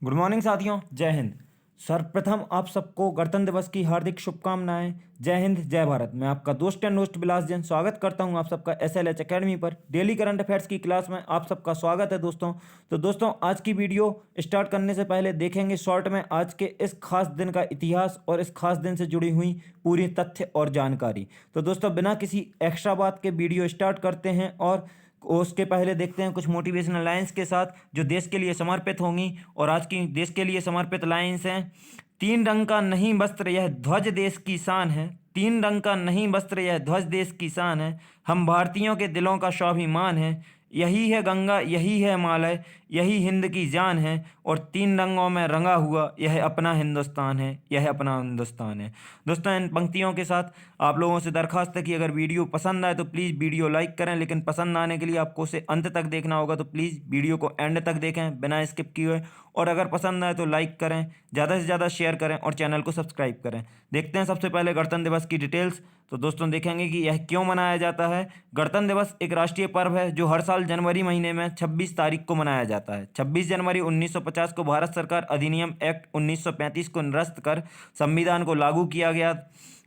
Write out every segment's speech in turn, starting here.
Good morning साथियों, जय हिंद। सर्वप्रथम आप सबको गणतंत्र दिवस की हार्दिक शुभकामनाएं। जय हिंद, जय भारत। मैं आपका दोस्त एंड होस्ट बिलास जैन स्वागत करता हूं आप सबका SLH एकेडमी पर डेली करंट अफेयर्स की क्लास में आप सबका स्वागत है दोस्तों। तो दोस्तों, आज की वीडियो स्टार्ट करने से पहले देखेंगे शॉर्ट में आज के इस खास दिन का इतिहास और इस खास दिन से जुड़ी हुई पूरी तथ्य और जानकारी। तो दोस्तों, बिना किसी एक्स्ट्रा बात के वीडियो स्टार्ट करते हैं और उसके पहले देखते हैं कुछ मोटिवेशनल लाइंस के साथ जो देश के लिए समर्पित होंगी। और आज की देश के लिए समर्पित लाइंस हैं। तीन रंग का नहीं वस्त्र यह ध्वज देश की शान है। तीन रंग का नहीं वस्त्र यह ध्वज देश की शान है। हम भारतीयों के दिलों का स्वाभिमान है। यही है गंगा, यही है हिमालय, यही हिंद की जान है। और तीन रंगों में रंगा हुआ यह अपना हिंदुस्तान है, यह अपना हिंदुस्तान है। दोस्तों, इन पंक्तियों के साथ आप लोगों से दरखास्त है कि अगर वीडियो पसंद आए तो प्लीज़ वीडियो लाइक करें, लेकिन पसंद आने के लिए आपको उसे अंत तक देखना होगा। तो प्लीज़ वीडियो को एंड तक देखें बिना स्किप किए हुए। और अगर पसंद आए तो लाइक करें, ज़्यादा से ज़्यादा शेयर करें और चैनल को सब्सक्राइब करें। देखते हैं सबसे पहले गणतंत्र दिवस की डिटेल्स। तो दोस्तों, देखेंगे कि यह क्यों मनाया जाता है। गणतंत्र दिवस एक राष्ट्रीय पर्व है जो हर साल जनवरी महीने में 26 तारीख को मनाया जाता है। 26 जनवरी 1950 को भारत सरकार अधिनियम एक्ट 1935 को निरस्त कर संविधान को लागू किया गया।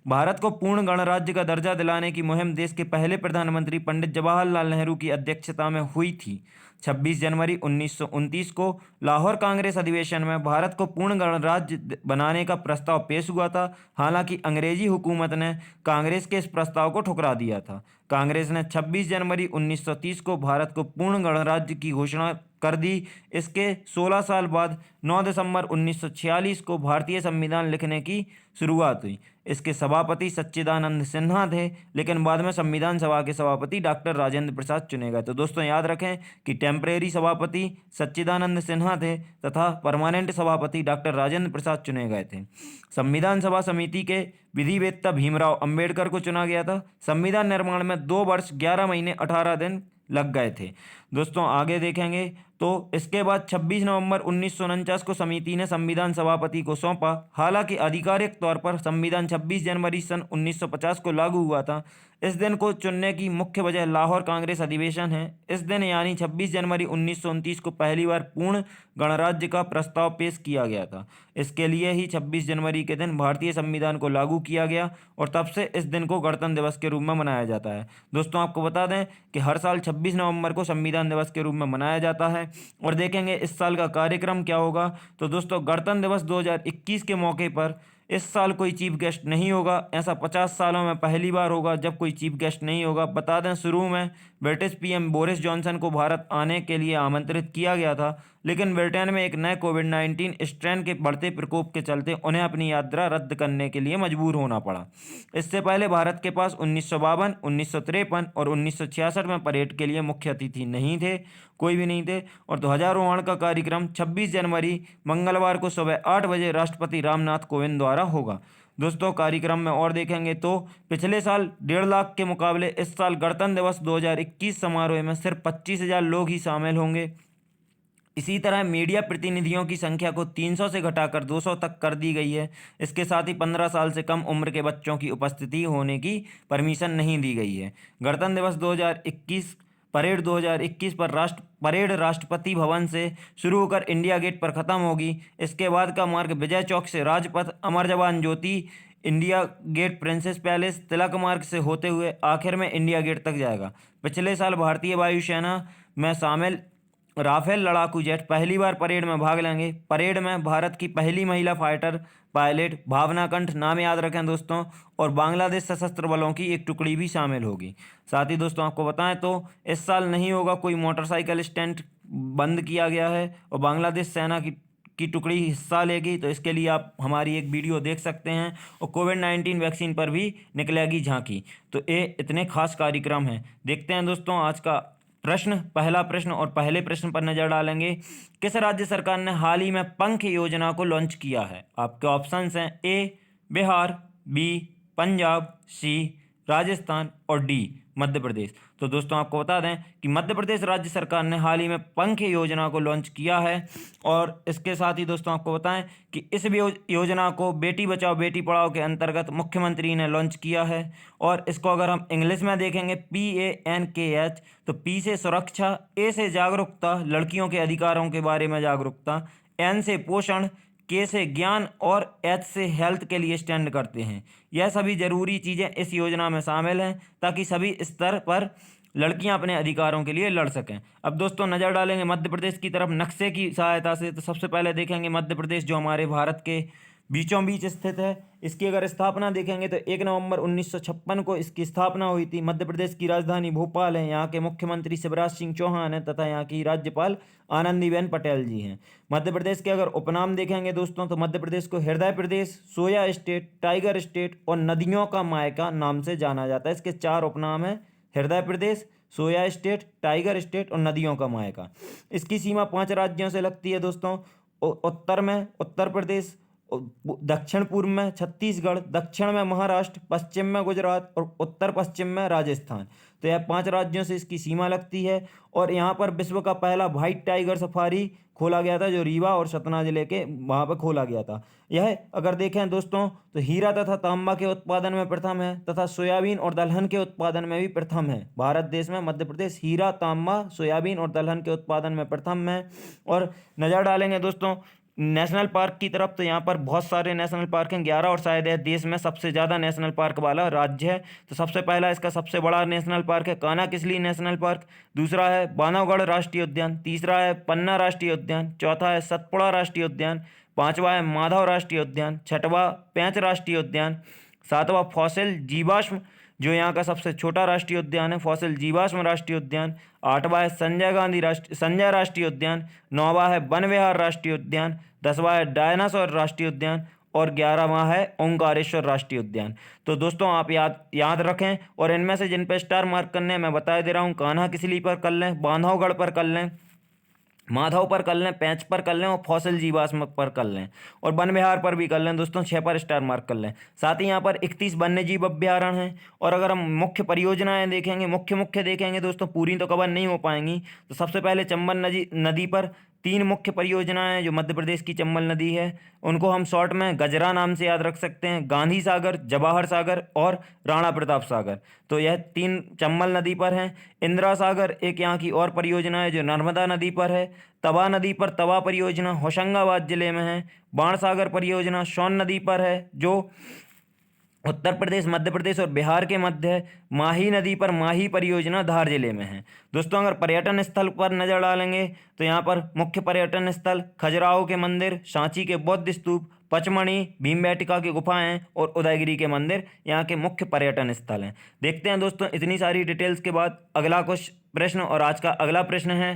भारत को पूर्ण गणराज्य का दर्जा दिलाने की मुहिम देश के पहले प्रधानमंत्री पंडित जवाहरलाल नेहरू की अध्यक्षता में हुई थी। 26 जनवरी 1929 को लाहौर कांग्रेस अधिवेशन में भारत को पूर्ण गणराज्य बनाने का प्रस्ताव पेश हुआ था। हालांकि अंग्रेजी हुकूमत ने कांग्रेस के इस प्रस्ताव को ठुकरा दिया था। कांग्रेस ने 26 जनवरी 1930 को भारत को पूर्ण गणराज्य की घोषणा कर दी। इसके 16 साल बाद 9 दिसंबर 1946 को भारतीय संविधान लिखने की शुरुआत हुई। इसके सभापति सच्चिदानंद सिन्हा थे, लेकिन बाद में संविधान सभा के सभापति डॉक्टर राजेंद्र प्रसाद चुने गए। तो दोस्तों, याद रखें कि टेम्परेरी सभापति सच्चिदानंद सिन्हा थे तथा परमानेंट सभापति डॉक्टर राजेंद्र प्रसाद चुने गए थे। संविधान सभा समिति के विधिवेत्ता भीमराव अंबेडकर को चुना गया था। संविधान निर्माण में 2 वर्ष 11 महीने 18 दिन लग गए थे। दोस्तों, आगे देखेंगे तो इसके बाद 26 नवंबर 1949 को समिति ने संविधान सभापति को सौंपा। हालांकि आधिकारिक तौर पर संविधान 26 जनवरी सन 1950 को लागू हुआ था। इस दिन को चुनने की मुख्य वजह लाहौर कांग्रेस अधिवेशन है। इस दिन यानी 26 जनवरी 1929 को पहली बार पूर्ण गणराज्य का प्रस्ताव पेश किया गया था। इसके लिए ही 26 जनवरी के दिन भारतीय संविधान को लागू किया गया और तब से इस दिन को गणतंत्र दिवस के रूप में मनाया जाता है। दोस्तों, आपको बता दें कि हर साल 26 नवंबर को संविधान दिवस के रूप में मनाया जाता है। और देखेंगे इस साल का कार्यक्रम क्या होगा। तो दोस्तों, गणतंत्र दिवस 2021 के मौके पर इस साल कोई चीफ गेस्ट नहीं होगा। ऐसा 50 सालों में पहली बार होगा जब कोई चीफ गेस्ट नहीं होगा। बता दें, शुरू में ब्रिटिश PM बोरिस जॉनसन को भारत आने के लिए आमंत्रित किया गया था, लेकिन ब्रिटेन में एक नए कोविड-19 स्ट्रेन के बढ़ते प्रकोप के चलते उन्हें अपनी यात्रा रद्द करने के लिए मजबूर होना पड़ा। इससे पहले भारत के पास 1952, 1953 और 1966 में परेड के लिए मुख्य अतिथि नहीं थे, कोई भी नहीं थे। और ध्वजारोहण का कार्यक्रम 26 जनवरी मंगलवार को सुबह 8 बजे राष्ट्रपति रामनाथ कोविंद द्वारा होगा। दोस्तों, कार्यक्रम में और देखेंगे तो पिछले साल 1.5 लाख के मुकाबले इस साल गणतंत्र दिवस 2021 समारोह में सिर्फ 25,000 लोग ही शामिल होंगे। इसी तरह मीडिया प्रतिनिधियों की संख्या को 300 से घटाकर 200 तक कर दी गई है। इसके साथ ही 15 साल से कम उम्र के बच्चों की उपस्थिति होने की परमिशन नहीं दी गई है। गणतंत्र दिवस 2021 परेड 2021 पर परेड राष्ट्रपति भवन से शुरू होकर इंडिया गेट पर खत्म होगी। इसके बाद का मार्ग विजय चौक से राजपथ, अमर जवान ज्योति, इंडिया गेट, प्रिंसेस पैलेस, तिलक मार्ग से होते हुए आखिर में इंडिया गेट तक जाएगा। पिछले साल भारतीय वायुसेना में शामिल राफेल लड़ाकू जेट पहली बार परेड में भाग लेंगे। परेड में भारत की पहली महिला फाइटर पायलट भावना कंठ, नाम याद रखें दोस्तों, और बांग्लादेश सशस्त्र बलों की एक टुकड़ी भी शामिल होगी। साथ ही दोस्तों, आपको बताएं तो इस साल नहीं होगा कोई मोटरसाइकिल स्टंट, बंद किया गया है और बांग्लादेश सेना की टुकड़ी हिस्सा लेगी। तो इसके लिए आप हमारी एक वीडियो देख सकते हैं। और कोविड-19 वैक्सीन पर भी निकलेगी झांकी। तो ये इतने खास कार्यक्रम हैं। देखते हैं दोस्तों आज का प्रश्न, पहला प्रश्न, और पहले प्रश्न पर नजर डालेंगे। किस राज्य सरकार ने हाल ही में पंख योजना को लॉन्च किया है? आपके ऑप्शंस हैं: A Bihar, B Punjab, C Rajasthan और डी मध्य प्रदेश। तो दोस्तों आपको बता दें कि मध्य प्रदेश राज्य सरकार ने हाल ही में पंख योजना को लॉन्च किया है। और इसके साथ ही दोस्तों आपको बताएं कि इस योजना को बेटी बचाओ बेटी पढ़ाओ के अंतर्गत मुख्यमंत्री ने लॉन्च किया है। और इसको अगर हम इंग्लिश में देखेंगे PANKH, तो P से सुरक्षा, A से जागरूकता, लड़कियों के अधिकारों के बारे में जागरूकता, N से पोषण, के से ज्ञान और एच से हेल्थ के लिए स्टैंड करते हैं। यह सभी जरूरी चीज़ें इस योजना में शामिल हैं ताकि सभी स्तर पर लड़कियां अपने अधिकारों के लिए लड़ सकें। अब दोस्तों नज़र डालेंगे मध्य प्रदेश की तरफ नक्शे की सहायता से। तो सबसे पहले देखेंगे मध्य प्रदेश जो हमारे भारत के बीचों बीच स्थित है। इसकी अगर स्थापना देखेंगे तो 1 नवंबर 1956 को इसकी स्थापना हुई थी। मध्य प्रदेश की राजधानी भोपाल है। यहाँ के मुख्यमंत्री शिवराज सिंह चौहान हैं तथा यहाँ की राज्यपाल आनंदीबेन पटेल जी हैं। मध्य प्रदेश के अगर उपनाम देखेंगे दोस्तों तो मध्य प्रदेश को हृदय प्रदेश, सोया स्टेट, टाइगर स्टेट और नदियों का मायका नाम से जाना जाता है। इसके 4 उपनाम हैं: हृदय प्रदेश, सोया स्टेट, टाइगर स्टेट और नदियों का मायका। इसकी सीमा 5 राज्यों से लगती है दोस्तों। उत्तर में उत्तर प्रदेश, दक्षिण पूर्व में छत्तीसगढ़, दक्षिण में महाराष्ट्र, पश्चिम में गुजरात और उत्तर पश्चिम में राजस्थान। तो यह 5 राज्यों से इसकी सीमा लगती है। और यहाँ पर विश्व का पहला व्हाइट टाइगर सफारी खोला गया था जो रीवा और सतना जिले के वहाँ पर खोला गया था। यह अगर देखें दोस्तों तो हीरा तथा तांबा के उत्पादन में प्रथम है तथा सोयाबीन और दलहन के उत्पादन में भी प्रथम है। भारत देश में मध्य प्रदेश हीरा, तांबा, सोयाबीन और दलहन के उत्पादन में प्रथम है। और नज़र डालेंगे दोस्तों नेशनल पार्क की तरफ, तो यहाँ पर बहुत सारे नेशनल पार्क हैं, 11, और शायद यह देश में सबसे ज़्यादा नेशनल पार्क वाला राज्य है। तो सबसे पहला इसका सबसे बड़ा नेशनल पार्क है कान्हा-किसली नेशनल पार्क, दूसरा है बांधवगढ़ राष्ट्रीय उद्यान, तीसरा है पन्ना राष्ट्रीय उद्यान, चौथा है सतपुड़ा राष्ट्रीय उद्यान, पाँचवा है माधव राष्ट्रीय उद्यान, छठवा पेंच राष्ट्रीय उद्यान, सातवां फॉसिल जीवाश्म जो यहाँ का सबसे छोटा राष्ट्रीय उद्यान है, फॉसिल जीवाश्म राष्ट्रीय उद्यान, आठवां है संजय राष्ट्रीय उद्यान, नौवां है वन विहार राष्ट्रीय उद्यान, 10वां है डायनासोर राष्ट्रीय उद्यान और 11वां है ओंकारेश्वर राष्ट्रीय उद्यान। तो दोस्तों आप याद रखें और इनमें से जिन पे स्टार मार्क करने हैं मैं बता दे रहा हूँ। कान्हा-किसली पर कर लें, बांधवगढ़ पर कर लें, माधव पर कर लें, पेंच पर कर लें और फॉसिल जीवाश्म पर कर लें और वन विहार पर भी कर लें दोस्तों, 6 पर स्टार मार्क कर लें। साथ ही यहाँ पर 31 वन्य जीव अभ्यारण्य हैं। और अगर हम मुख्य परियोजनाएं देखेंगे, मुख्य देखेंगे दोस्तों, पूरी तो कवर नहीं हो पाएंगी। तो सबसे पहले चंबल नदी पर 3 मुख्य परियोजनाएं जो मध्य प्रदेश की चंबल नदी है उनको हम शॉर्ट में गजरा नाम से याद रख सकते हैं। गांधी सागर, जवाहर सागर और राणा प्रताप सागर, तो यह 3 चंबल नदी पर हैं। इंदिरा सागर एक यहाँ की और परियोजना है जो नर्मदा नदी पर है। तवा नदी पर तवा परियोजना होशंगाबाद जिले में है। बाणसागर परियोजना सोन नदी पर है जो उत्तर प्रदेश, मध्य प्रदेश और बिहार के मध्य है। माही नदी पर माही परियोजना धार जिले में है। दोस्तों अगर पर्यटन स्थल पर नजर डालेंगे तो यहाँ पर मुख्य पर्यटन स्थल खजुराहो के मंदिर, सांची के बौद्ध स्तूप, पचमढ़ी, भीमबेटका की गुफाएं और उदयगिरी के मंदिर यहाँ के मुख्य पर्यटन स्थल हैं। देखते हैं दोस्तों इतनी सारी डिटेल्स के बाद अगला कुछ प्रश्न। और आज का अगला प्रश्न है,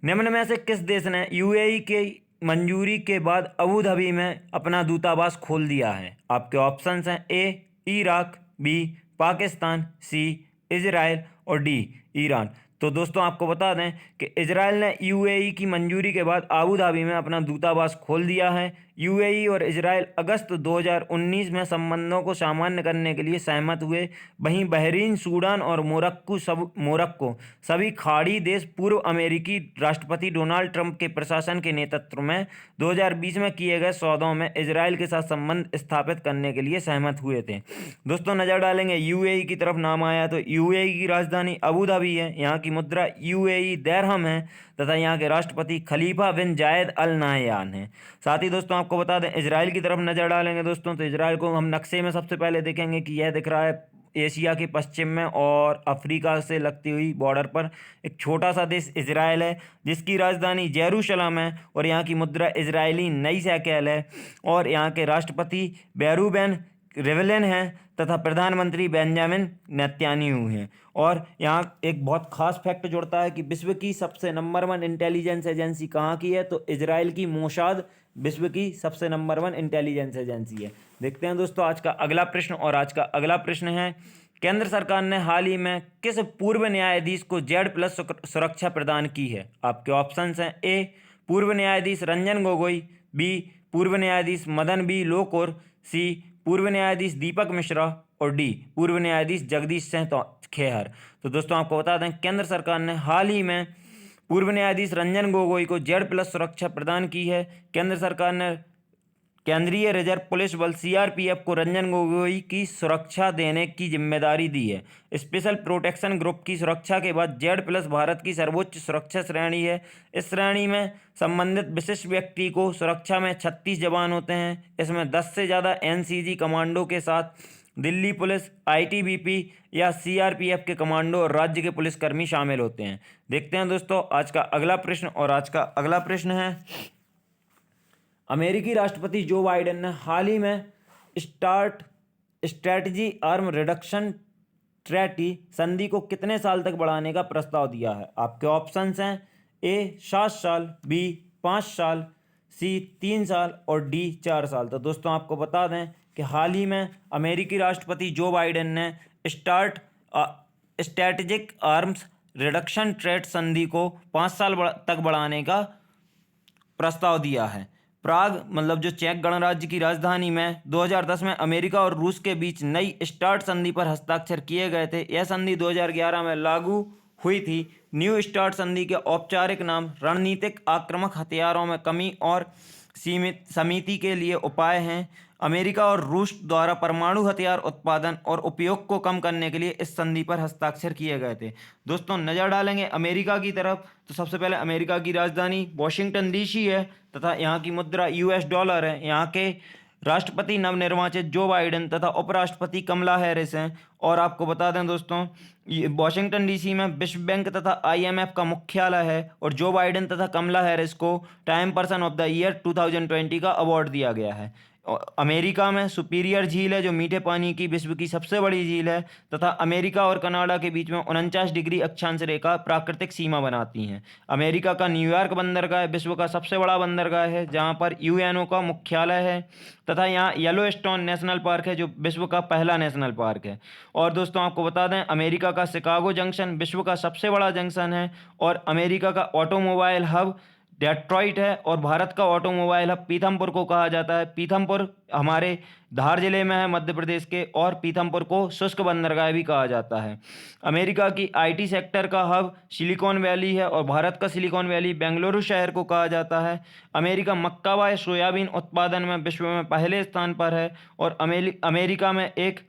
निम्न में से किस देश ने UAE के मंजूरी के बाद अबू धाबी में अपना दूतावास खोल दिया है? आपके ऑप्शंस हैं A Iraq, B Pakistan, C Israel और D ईरान। तो दोस्तों आपको बता दें कि इजराइल ने UAE की मंजूरी के बाद अबू धाबी में अपना दूतावास खोल दिया है। UAE और इजराइल अगस्त 2019 में संबंधों को सामान्य करने के लिए सहमत हुए। वहीं बहरीन, सूडान और मोरक्को सभी खाड़ी देश पूर्व अमेरिकी राष्ट्रपति डोनाल्ड ट्रंप के प्रशासन के नेतृत्व में 2020 में किए गए सौदों में इजराइल के साथ संबंध स्थापित करने के लिए सहमत हुए थे। दोस्तों नज़र डालेंगे UAE की तरफ नाम आया तो UAE की राजधानी अबू धाबी है। यहाँ की मुद्रा UAE दिरहम है तथा यहाँ के राष्ट्रपति खलीफा बिन जायद अल नाहयान हैं। साथ ही दोस्तों आपको बता दें इजराइल की तरफ नज़र डालेंगे दोस्तों तो इजराइल को हम नक्शे में सबसे पहले देखेंगे कि यह दिख रहा है एशिया के पश्चिम में और अफ्रीका से लगती हुई बॉर्डर पर एक छोटा सा देश इजराइल है जिसकी राजधानी जेरूशलम है और यहाँ की मुद्रा इजरायली नई शैकेल है और यहाँ के राष्ट्रपति बेरूबेन रिवलिन हैं तथा प्रधानमंत्री बेंजामिन नेतन्याहू हैं। और यहाँ एक बहुत खास फैक्ट जुड़ता है कि विश्व की सबसे नंबर 1 इंटेलिजेंस एजेंसी कहाँ की है, तो इजराइल की मोसाद विश्व की सबसे नंबर 1 इंटेलिजेंस एजेंसी है। देखते हैं दोस्तों आज का अगला प्रश्न। और आज का अगला प्रश्न है, केंद्र सरकार ने हाल ही में किस पूर्व न्यायाधीश को Z+ सुरक्षा प्रदान की है? आपके ऑप्शंस हैं A पूर्व न्यायाधीश रंजन गोगोई, B पूर्व न्यायाधीश मदन B लोकुर, C पूर्व न्यायाधीश दीपक मिश्रा और डी पूर्व न्यायाधीश जगदीश सिंह खेहर। तो दोस्तों आपको बता दें केंद्र सरकार ने हाल ही में पूर्व न्यायाधीश रंजन गोगोई को Z+ सुरक्षा प्रदान की है। केंद्र सरकार ने केंद्रीय रिजर्व पुलिस बल CRPF को रंजन गोगोई की सुरक्षा देने की जिम्मेदारी दी है। स्पेशल प्रोटेक्शन ग्रुप की सुरक्षा के बाद Z+ भारत की सर्वोच्च सुरक्षा श्रेणी है। इस श्रेणी में संबंधित विशिष्ट व्यक्ति को सुरक्षा में 36 जवान होते हैं। इसमें 10 से ज़्यादा NCG कमांडो के साथ दिल्ली पुलिस, ITBP या CRPF के कमांडो और राज्य के पुलिसकर्मी शामिल होते हैं। देखते हैं दोस्तों आज का अगला प्रश्न, और आज का अगला प्रश्न है अमेरिकी राष्ट्रपति जो बाइडेन ने हाल ही में स्ट्रैटेजी आर्म रिडक्शन ट्रेटी संधि को कितने साल तक बढ़ाने का प्रस्ताव दिया है। आपके ऑप्शंस हैं A 7 साल, B 5 साल, C 3 साल और D 4 साल। तो दोस्तों आपको बता दें कि हाल ही में अमेरिकी राष्ट्रपति जो बाइडेन ने स्ट्रैटेजिक आर्म्स रिडक्शन ट्रेट संधि को 5 साल तक बढ़ाने का प्रस्ताव दिया है। प्राग मतलब जो चेक गणराज्य की राजधानी में 2010 में अमेरिका और रूस के बीच नई स्टार्ट संधि पर हस्ताक्षर किए गए थे। यह संधि 2011 में लागू हुई थी। न्यू स्टार्ट संधि के औपचारिक नाम रणनीतिक आक्रामक हथियारों में कमी और सीमित समिति के लिए उपाय हैं। अमेरिका और रूस द्वारा परमाणु हथियार उत्पादन और उपयोग को कम करने के लिए इस संधि पर हस्ताक्षर किए गए थे। दोस्तों नज़र डालेंगे अमेरिका की तरफ, तो सबसे पहले अमेरिका की राजधानी वॉशिंगटन DC है तथा यहाँ की मुद्रा US डॉलर है। यहाँ के राष्ट्रपति नवनिर्वाचित जो बाइडेन तथा उपराष्ट्रपति कमला हैरिस हैं। और आपको बता दें दोस्तों ये वॉशिंगटन DC में विश्व बैंक तथा IMF का मुख्यालय है। और जो बाइडेन तथा कमला हैरिस को time person of the year 2020 का अवार्ड दिया गया है। अमेरिका में सुपीरियर झील है जो मीठे पानी की विश्व की सबसे बड़ी झील है तथा अमेरिका और कनाडा के बीच में 49 डिग्री अक्षांश रेखा प्राकृतिक सीमा बनाती हैं। अमेरिका का न्यूयॉर्क बंदरगाह विश्व का सबसे बड़ा बंदरगाह है जहां पर UNO का मुख्यालय है तथा यहाँ येलोस्टोन नेशनल पार्क है जो विश्व का पहला नेशनल पार्क है। और दोस्तों आपको बता दें अमेरिका का शिकागो जंक्शन विश्व का सबसे बड़ा जंक्शन है। और अमेरिका का ऑटोमोबाइल हब डेट्रॉइट है। और भारत का ऑटोमोबाइल हब पीथमपुर को कहा जाता है। पीथमपुर हमारे धार जिले में है मध्य प्रदेश के। और पीथमपुर को शुष्क बंदरगाह भी कहा जाता है। अमेरिका की IT सेक्टर का हब सिलिकॉन वैली है और भारत का सिलिकॉन वैली बेंगलुरु शहर को कहा जाता है। अमेरिका मक्का व सोयाबीन उत्पादन में विश्व में पहले स्थान पर है। और अमेरिका में एक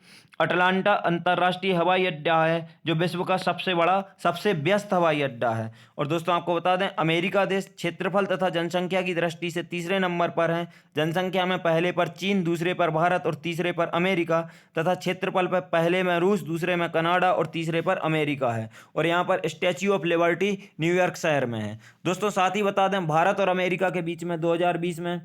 अटलांटा अंतर्राष्ट्रीय हवाई अड्डा है जो विश्व का सबसे व्यस्त हवाई अड्डा है। और दोस्तों आपको बता दें अमेरिका देश क्षेत्रफल तथा जनसंख्या की दृष्टि से तीसरे नंबर पर है। जनसंख्या में पहले पर चीन, दूसरे पर भारत और तीसरे पर अमेरिका तथा क्षेत्रफल पर पहले में रूस, दूसरे में कनाडा और तीसरे पर अमेरिका है। और यहाँ पर स्टैच्यू ऑफ लिबर्टी न्यूयॉर्क शहर में है। दोस्तों साथ ही बता दें भारत और अमेरिका के बीच में 2020 में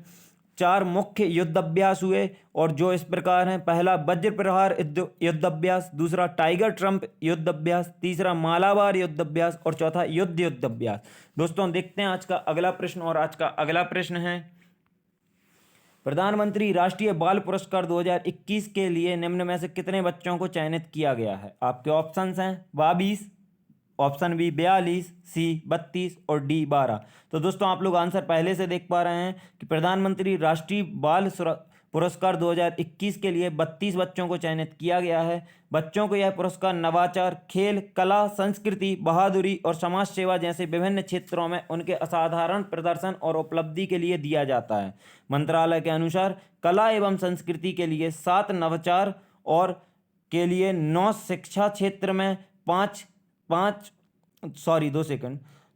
4 मुख्य युद्धाभ्यास हुए और जो इस प्रकार हैं। पहला वज्र प्रहार युद्धाभ्यास, दूसरा टाइगर ट्रंप युद्धाभ्यास, तीसरा मालाबार युद्धाभ्यास और चौथा युद्धाभ्यास। दोस्तों देखते हैं आज का अगला प्रश्न, और आज का अगला प्रश्न है प्रधानमंत्री राष्ट्रीय बाल पुरस्कार 2021 के लिए निम्न में से कितने बच्चों को चयनित किया गया है। आपके ऑप्शंस हैं 22, ऑप्शन B 42, C 32 और D 12। तो दोस्तों आप लोग आंसर पहले से देख पा रहे हैं कि प्रधानमंत्री राष्ट्रीय बाल पुरस्कार 2021 के लिए 32 बच्चों को चयनित किया गया है। बच्चों को यह पुरस्कार नवाचार, खेल, कला, संस्कृति, बहादुरी और समाज सेवा जैसे विभिन्न क्षेत्रों में उनके असाधारण प्रदर्शन और उपलब्धि के लिए दिया जाता है। मंत्रालय के अनुसार कला एवं संस्कृति के लिए 7, नवाचार और के लिए 9, शिक्षा क्षेत्र में 5,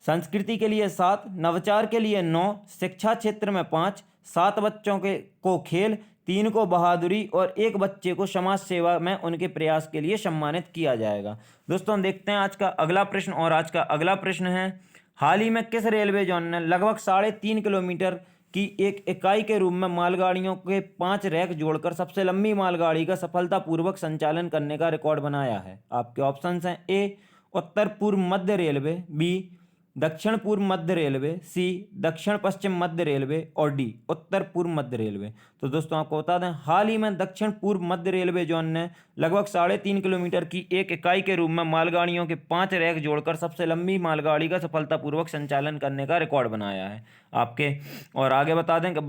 संस्कृति के लिए 7, नवाचार के लिए 9, शिक्षा क्षेत्र में 5, 7 बच्चों को खेल, 3 को बहादुरी और 1 बच्चे को समाज सेवा में उनके प्रयास के लिए सम्मानित किया जाएगा। दोस्तों देखते हैं आज का अगला प्रश्न, और आज का अगला प्रश्न है हाल ही में किस रेलवे जोन ने लगभग 3.5 किलोमीटर की एक इकाई के रूप में मालगाड़ियों के 5 रैक जोड़कर सबसे लंबी मालगाड़ी का सफलतापूर्वक संचालन करने का रिकॉर्ड बनाया है। आपके ऑप्शंस हैं A उत्तर पूर्व मध्य रेलवे, B दक्षिण पूर्व मध्य रेलवे, सी दक्षिण पश्चिम मध्य रेलवे और डी उत्तर पूर्व मध्य रेलवे। तो दोस्तों आपको बता दें, हाल ही में दक्षिण पूर्व मध्य रेलवे जोन ने लगभग 3.5 किलोमीटर की एक इकाई के रूप में मालगाड़ियों के 5 रैक जोड़कर सबसे लंबी मालगाड़ी का सफलतापूर्वक संचालन करने का रिकॉर्ड बनाया है आपके। और आगे बता दें कि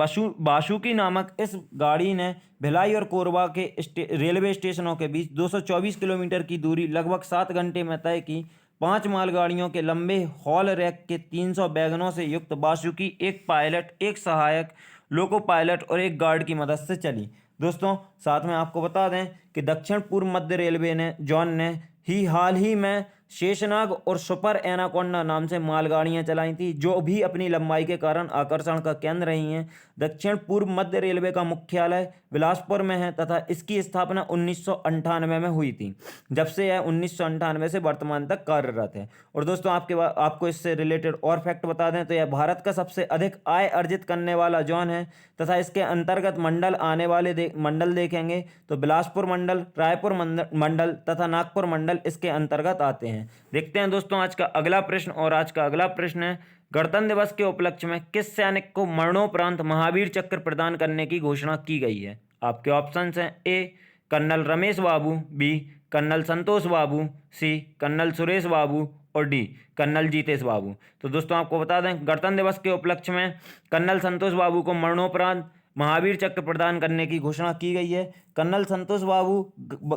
बाशुकी नामक इस गाड़ी ने भिलाई और कोरबा के रेलवे स्टेशनों के बीच 224 किलोमीटर की दूरी लगभग 7 घंटे में तय की। 5 मालगाड़ियों के लंबे हॉल रैक के 300 वैगनों से युक्त बाशुकी एक पायलट, एक सहायक लोको पायलट और एक गार्ड की मदद से चली। दोस्तों साथ में आपको बता दें कि दक्षिण पूर्व मध्य रेलवे ने हाल ही में शेषनाग और सुपर एनाकोंडा नाम से मालगाड़ियां चलाई थी, जो भी अपनी लंबाई के कारण आकर्षण का केंद्र रही हैं। दक्षिण पूर्व मध्य रेलवे का मुख्यालय बिलासपुर में है तथा इसकी स्थापना 1998 में हुई थी, जब से यह 1998 से वर्तमान तक कार्यरत है। और दोस्तों आपको इससे रिलेटेड और फैक्ट बता दें तो यह भारत का सबसे अधिक आय अर्जित करने वाला जोन है तथा इसके अंतर्गत मंडल देखेंगे तो बिलासपुर मंडल, रायपुर मंडल तथा नागपुर मंडल इसके अंतर्गत आते हैं। देखते हैं दोस्तों आज का अगला प्रश्न। और आज का अगला प्रश्न है, गणतंत्र दिवस के उपलक्ष्य में किस सैनिक को मरणोपरांत महावीर चक्र प्रदान करने की घोषणा की गई है? आपके ऑप्शंस हैं, ए कर्नल रमेश बाबू, बी कर्नल संतोष बाबू, सी कर्नल सुरेश बाबू और डी कर्नल जीतेश बाबू। तो दोस्तों आपको बता दें, गणतंत्र दिवस के उपलक्ष्य में कर्नल संतोष बाबू को मरणोपरांत महावीर चक्र प्रदान करने की घोषणा की गई है। कर्नल संतोष बाबू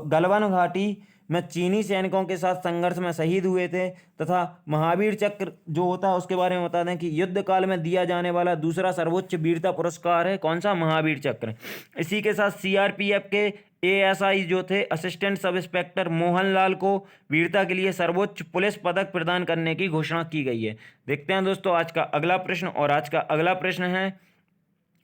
गलवान घाटी में चीनी सैनिकों के साथ संघर्ष में शहीद हुए थे तथा महावीर चक्र जो होता है उसके बारे में बता दें कि युद्ध काल में दिया जाने वाला दूसरा सर्वोच्च वीरता पुरस्कार है। कौन सा? महावीर चक्र। इसी के साथ सीआरपीएफ के एएसआई जो थे असिस्टेंट सब इंस्पेक्टर मोहनलाल को वीरता के लिए सर्वोच्च पुलिस पदक प्रदान करने की घोषणा की गई है। देखते हैं दोस्तों आज का अगला प्रश्न। और आज का अगला प्रश्न है,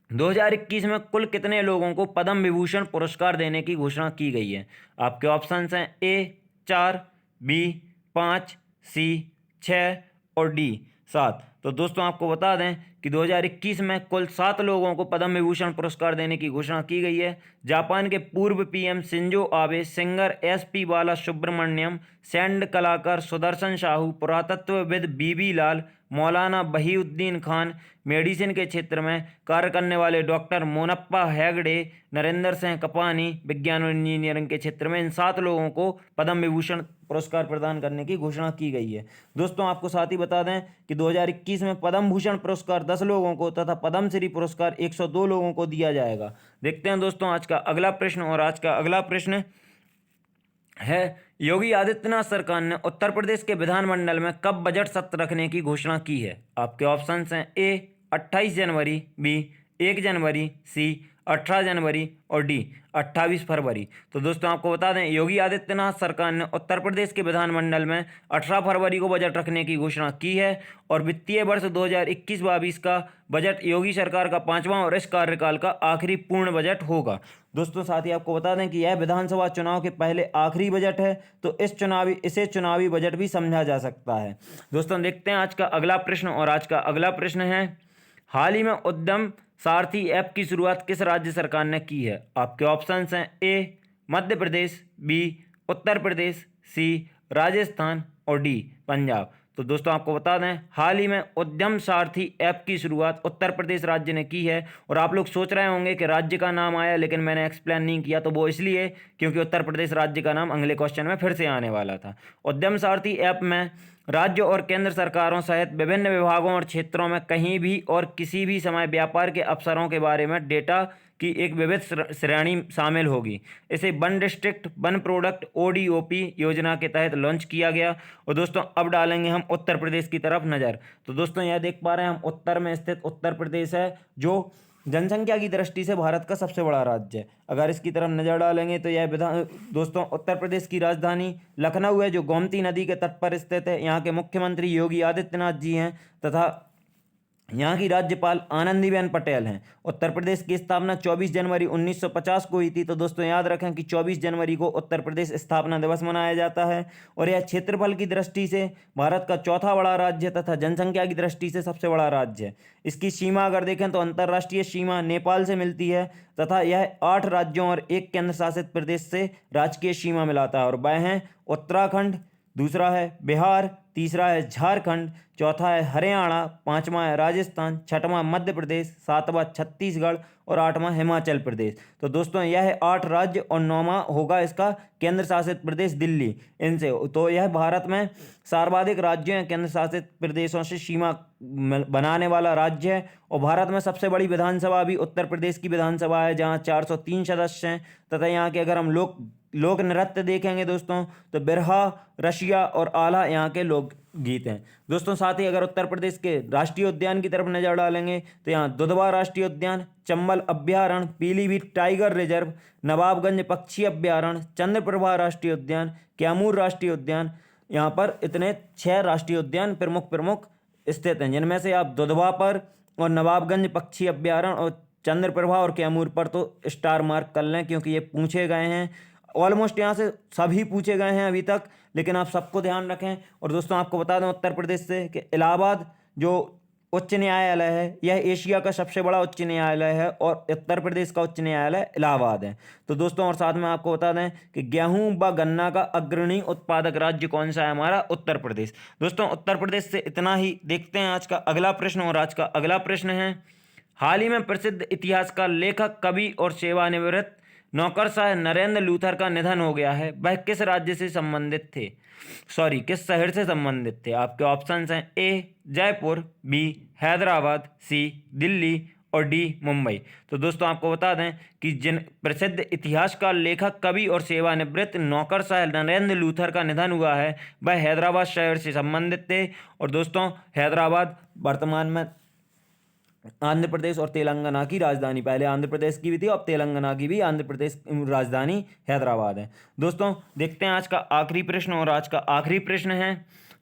2021 में कुल कितने लोगों को पद्म विभूषण पुरस्कार देने की घोषणा की गई है? आपके ऑप्शंस हैं, ए 4, बी 5, सी 6 और डी 7। तो दोस्तों आपको बता दें कि 2021 में कुल 7 लोगों को पद्म विभूषण पुरस्कार देने की घोषणा की गई है। जापान के पूर्व PM Shinzo Abe, singer SP Bala Subrahmanyam, sand कलाकार सुदर्शन साहू, पुरातत्वविद बीबी लाल, मौलाना बहीउद्दीन खान, मेडिसिन के क्षेत्र में कार्य करने वाले डॉक्टर मोनप्पा हेगड़े, नरेंद्र सिंह कपानी, विज्ञान और इंजीनियरिंग के क्षेत्र में, इन 7 लोगों को पद्म विभूषण पुरस्कार प्रदान करने की घोषणा की गई है। दोस्तों आपको साथ ही बता दें कि 2021 में पद्म भूषण पुरस्कार 10 लोगों को तथा पद्मश्री पुरस्कार 102 लोगों को दिया जाएगा। देखते हैं दोस्तों आज का अगला प्रश्न। और आज का अगला प्रश्न है, योगी आदित्यनाथ सरकार ने उत्तर प्रदेश के विधानमंडल में कब बजट सत्र रखने की घोषणा की है? आपके ऑप्शंस हैं, ए 28 जनवरी, बी 1 जनवरी, सी 18 जनवरी और डी 28 फरवरी। तो दोस्तों आपको बता दें, योगी आदित्यनाथ सरकार ने उत्तर प्रदेश के विधानमंडल में 18 फरवरी को बजट रखने की घोषणा की है और वित्तीय वर्ष 2021-22 का बजट योगी सरकार का 5वां और इस कार्यकाल का आखिरी पूर्ण बजट होगा। दोस्तों साथ ही आपको बता दें कि यह विधानसभा चुनाव के पहले आखिरी बजट है, तो इसे चुनावी बजट भी समझा जा सकता है। दोस्तों देखते हैं आज का अगला प्रश्न। और आज का अगला प्रश्न है, हाल ही में उद्यम सारथी ऐप की शुरुआत किस राज्य सरकार ने की है? आपके ऑप्शंस हैं, ए मध्य प्रदेश, बी उत्तर प्रदेश, सी राजस्थान और डी पंजाब। तो दोस्तों आपको बता दें, हाल ही में उद्यम सारथी ऐप की शुरुआत उत्तर प्रदेश राज्य ने की है। और आप लोग सोच रहे होंगे कि राज्य का नाम आया लेकिन मैंने एक्सप्लेन नहीं किया, तो वो इसलिए क्योंकि उत्तर प्रदेश राज्य का नाम अगले क्वेश्चन में फिर से आने वाला था। उद्यम सारथी ऐप में राज्य और केंद्र सरकारों सहित विभिन्न विभागों और क्षेत्रों में कहीं भी और किसी भी समय व्यापार के अवसरों के बारे में डेटा की एक विविध श्रेणी शामिल होगी। इसे one district one product ODOP योजना के तहत लॉन्च किया गया। और दोस्तों अब डालेंगे हम उत्तर प्रदेश की तरफ नज़र। तो दोस्तों यह देख पा रहे हैं हम, उत्तर में स्थित उत्तर प्रदेश है जो जनसंख्या की दृष्टि से भारत का सबसे बड़ा राज्य है। अगर इसकी तरफ नज़र डालेंगे तो यह दोस्तों उत्तर प्रदेश की राजधानी लखनऊ है, जो गोमती नदी के तट पर स्थित है। यहाँ के मुख्यमंत्री योगी आदित्यनाथ जी हैं तथा यहाँ की राज्यपाल आनंदीबेन पटेल हैं। उत्तर प्रदेश की स्थापना 24 जनवरी 1950 को हुई थी। तो दोस्तों याद रखें कि 24 जनवरी को उत्तर प्रदेश स्थापना दिवस मनाया जाता है। और यह क्षेत्रफल की दृष्टि से भारत का चौथा बड़ा राज्य तथा जनसंख्या की दृष्टि से सबसे बड़ा राज्य है। इसकी सीमा अगर देखें तो अंतर्राष्ट्रीय सीमा नेपाल से मिलती है तथा यह 8 राज्यों और 1 केंद्र शासित प्रदेश से राजकीय सीमा मिलाता है। और वह हैं उत्तराखंड, दूसरा है बिहार, तीसरा है झारखंड, चौथा है हरियाणा, पांचवा है राजस्थान, छठवां मध्य प्रदेश, सातवां छत्तीसगढ़ और आठवां हिमाचल प्रदेश। तो दोस्तों यह है 8 राज्य और 9वां होगा इसका केंद्र शासित प्रदेश दिल्ली। इनसे तो यह भारत में सर्वाधिक राज्यों या केंद्र शासित प्रदेशों से सीमा बनाने वाला राज्य है। और भारत में सबसे बड़ी विधानसभा भी उत्तर प्रदेश की विधानसभा है, जहाँ 403 सदस्य हैं। तथा यहाँ के अगर हम लोक नृत्य देखेंगे दोस्तों, तो बिरहा, रशिया और आला यहाँ के लोक गीत हैं दोस्तों। साथ ही अगर उत्तर प्रदेश के राष्ट्रीय उद्यान की तरफ नजर डालेंगे, तो यहाँ दुधवा राष्ट्रीय उद्यान, चंबल अभ्यारण्य, पीलीभीत टाइगर रिजर्व, नवाबगंज पक्षी अभ्यारण्य, चंद्रप्रभा राष्ट्रीय उद्यान, कैमूर राष्ट्रीय उद्यान, यहाँ पर इतने 6 राष्ट्रीय उद्यान प्रमुख स्थित हैं, जिनमें से आप दुधवा पर और नवाबगंज पक्षी अभ्यारण्य और चंद्रप्रभा और कैमूर पर तो स्टार मार्क कर लें, क्योंकि ये पूछे गए हैं। ऑलमोस्ट यहाँ से सभी पूछे गए हैं अभी तक, लेकिन आप सबको ध्यान रखें। और दोस्तों आपको बता दें उत्तर प्रदेश से कि इलाहाबाद जो उच्च न्यायालय है, यह एशिया का सबसे बड़ा उच्च न्यायालय है और उत्तर प्रदेश का उच्च न्यायालय इलाहाबाद है। तो दोस्तों और साथ में आपको बता दें कि गेहूं व गन्ना का अग्रणी उत्पादक राज्य कौन सा है हमारा? उत्तर प्रदेश। दोस्तों उत्तर प्रदेश से इतना ही। देखते हैं आज का अगला प्रश्न। और आज का अगला प्रश्न है, हाल ही में प्रसिद्ध इतिहासकार, लेखक, कवि और सेवानिवृत्त नौकरशाह नरेंद्र लूथर का निधन हो गया है। वह किस राज्य से संबंधित थे, किस शहर से संबंधित थे? आपके ऑप्शंस हैं ए जयपुर, बी हैदराबाद, सी दिल्ली और डी मुंबई। तो दोस्तों आपको बता दें कि जिन प्रसिद्ध इतिहासकार, लेखक, कवि और सेवानिवृत्त नौकरशाह नरेंद्र लूथर का निधन हुआ है, वह हैदराबाद शहर से संबंधित थे। और दोस्तों हैदराबाद वर्तमान में आंध्र प्रदेश और तेलंगाना की राजधानी, पहले आंध्र प्रदेश की भी थी, अब तेलंगाना की भी आंध्र प्रदेश राजधानी हैदराबाद है। दोस्तों देखते हैं आज का आखिरी प्रश्न। और आज का आखिरी प्रश्न है,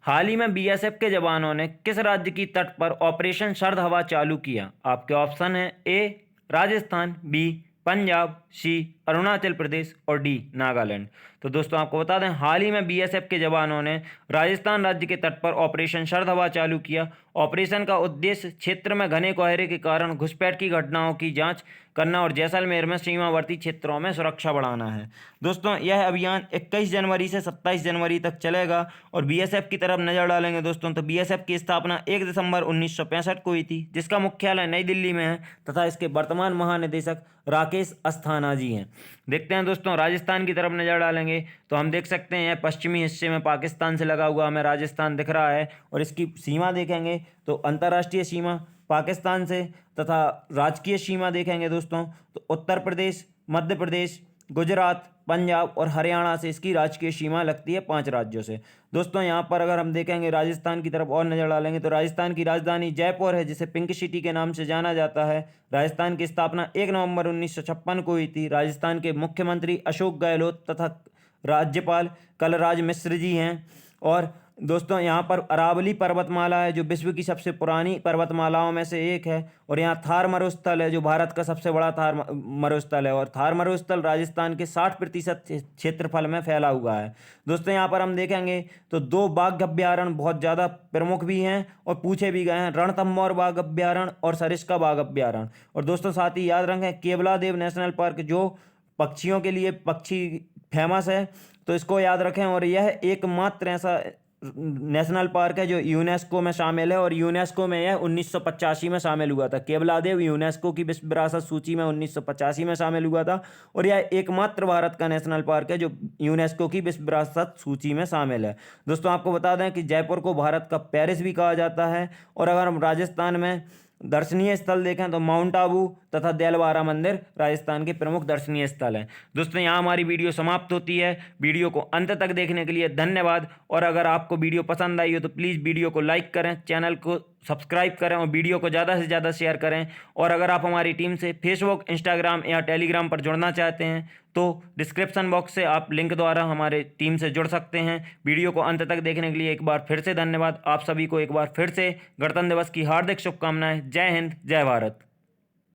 हाल ही में बीएसएफ के जवानों ने किस राज्य की तट पर ऑपरेशन शरद हवा चालू किया? आपके ऑप्शन है ए राजस्थान, बी पंजाब, सी अरुणाचल प्रदेश और डी नागालैंड। तो दोस्तों आपको बता दें, हाल ही में बीएसएफ के जवानों ने राजस्थान राज्य के तट पर ऑपरेशन शरद हवा चालू किया। ऑपरेशन का उद्देश्य क्षेत्र में घने कोहरे के कारण घुसपैठ की घटनाओं की जांच करना और जैसलमेर में सीमावर्ती क्षेत्रों में सुरक्षा बढ़ाना है। दोस्तों यह अभियान 21 जनवरी से 27 जनवरी तक चलेगा। और बीएसएफ की तरफ नजर डालेंगे दोस्तों, तो बीएसएफ की स्थापना 1 दिसंबर 1965 को हुई थी, जिसका मुख्यालय नई दिल्ली में है तथा इसके वर्तमान महानिदेशक राकेश अस्थाना जी हैं। देखते हैं दोस्तों राजस्थान की तरफ नजर डालेंगे, तो हम देख सकते हैं पश्चिमी हिस्से में पाकिस्तान से लगा हुआ हमें राजस्थान दिख रहा है। और इसकी सीमा देखेंगे तो अंतर्राष्ट्रीय सीमा पाकिस्तान से तथा राजकीय सीमा देखेंगे दोस्तों, तो उत्तर प्रदेश, मध्य प्रदेश, गुजरात, पंजाब और हरियाणा से इसकी राजकीय सीमा लगती है 5 राज्यों से। दोस्तों यहाँ पर अगर हम देखेंगे राजस्थान की तरफ और नज़र डालेंगे, तो राजस्थान की राजधानी जयपुर है, जिसे पिंक सिटी के नाम से जाना जाता है। राजस्थान की स्थापना 1 नवंबर 1956 को हुई थी। राजस्थान के मुख्यमंत्री अशोक गहलोत तथा राज्यपाल कलराज मिश्र जी हैं। और दोस्तों यहाँ पर अरावली पर्वतमाला है, जो विश्व की सबसे पुरानी पर्वतमालाओं में से एक है। और यहाँ थार मरुस्थल है, जो भारत का सबसे बड़ा थार मरुस्थल है। और थार मरुस्थल राजस्थान के 60% क्षेत्रफल में फैला हुआ है। दोस्तों यहाँ पर हम देखेंगे तो 2 बाघ अभ्यारण्य बहुत ज़्यादा प्रमुख भी हैं और पूछे भी गए हैं, रणथंभौर बाघ अभ्यारण्य और सरिस्का बाघ अभ्यारण्य। और दोस्तों साथ ही याद रखें केवलादेव नेशनल पार्क, जो पक्षियों के लिए पक्षी फेमस है, तो इसको याद रखें। और यह एकमात्र ऐसा नेशनल पार्क है जो यूनेस्को में शामिल है, और यूनेस्को में यह 1985 में शामिल हुआ था। केवलादेव यूनेस्को की विश्व विरासत सूची में 1985 में शामिल हुआ था। और यह एकमात्र भारत का नेशनल पार्क है जो यूनेस्को की विश्व विरासत सूची में शामिल है। दोस्तों आपको बता दें कि जयपुर को भारत का पेरिस भी कहा जाता है। और अगर हम राजस्थान में दर्शनीय स्थल देखें तो माउंट आबू तथा देलवारा मंदिर राजस्थान के प्रमुख दर्शनीय स्थल हैं। दोस्तों यहाँ हमारी वीडियो समाप्त होती है। वीडियो को अंत तक देखने के लिए धन्यवाद। और अगर आपको वीडियो पसंद आई हो तो प्लीज़ वीडियो को लाइक करें, चैनल को सब्सक्राइब करें और वीडियो को ज़्यादा से ज़्यादा शेयर करें। और अगर आप हमारी टीम से फेसबुक, इंस्टाग्राम या टेलीग्राम पर जुड़ना चाहते हैं तो डिस्क्रिप्शन बॉक्स से आप लिंक द्वारा हमारे टीम से जुड़ सकते हैं। वीडियो को अंत तक देखने के लिए एक बार फिर से धन्यवाद। आप सभी को एक बार फिर से गणतंत्र दिवस की हार्दिक शुभकामनाएं। जय हिंद, जय भारत।